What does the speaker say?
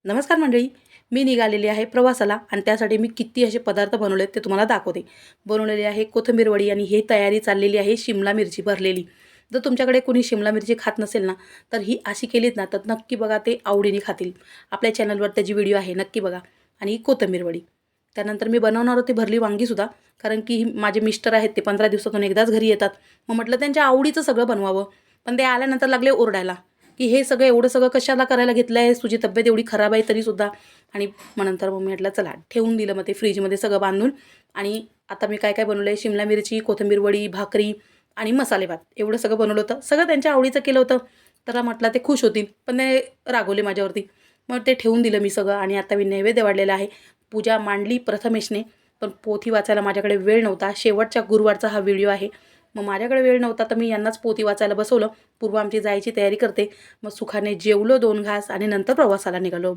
नमस्कार मंडळी. मी निघालेली आहे प्रवासाला आणि त्यासाठी मी किती असे पदार्थ बनवले ते तुम्हाला दाखवते. बनवलेली आहे कोथिंबीर वडी आणि ही तयारी चाललेली आहे शिमला मिरची भरलेली. जर तुमच्याकडे कोणी शिमला मिरची खात नसेल ना, तर ही अशी केलीत ना, तर नक्की बघा ते आवडीने खातील. आपल्या चॅनलवर त्याची व्हिडिओ आहे, नक्की बघा. आणि ही कोथिंबीर वडी. त्यानंतर मी बनवणार होते भरली वांगीसुद्धा, कारण की माझे मिस्टर आहेत ते 15 दिवसातून एकदाच घरी येतात. मग म्हटलं त्यांच्या आवडीचं सगळं बनवावं. पण ते आल्यानंतर लागले ओरडायला, की हे सगळं एवढं सगळं कशाला करायला घेतलं आहे, तुझी तब्येत एवढी खराब आहे तरीसुद्धा. आणि मग नंतर मग मी म्हटलं चला ठेवून दिलं मग ते फ्रीजमध्ये सगळं बांधून. आणि आता मी काय काय बनवलं आहे, शिमला मिरची, कोथिंबीर वडी, भाकरी आणि मसाले भात एवढं सगळं बनवलं होतं. सगळं त्यांच्या आवडीचं केलं होतं. तर म्हटलं ते खुश होतील, पण ते रागवले माझ्यावरती. मग ते ठेवून दिलं मी सगळं आणि आता मी नैवेद्य वाढलेला आहे. पूजा मांडली प्रथमेशने, पण पोथी वाचायला माझ्याकडे वेळ नव्हता. शेवटच्या गुरुवारचा हा व्हिडिओ आहे. मग माझ्याकडे वेळ नव्हता तर मी यांनाच पोथी वाचायला बसवलं. पूर्व आमची जायची तयारी करते. मग सुखाने जेवलो 2 घास आणि नंतर प्रवासाला निघालो.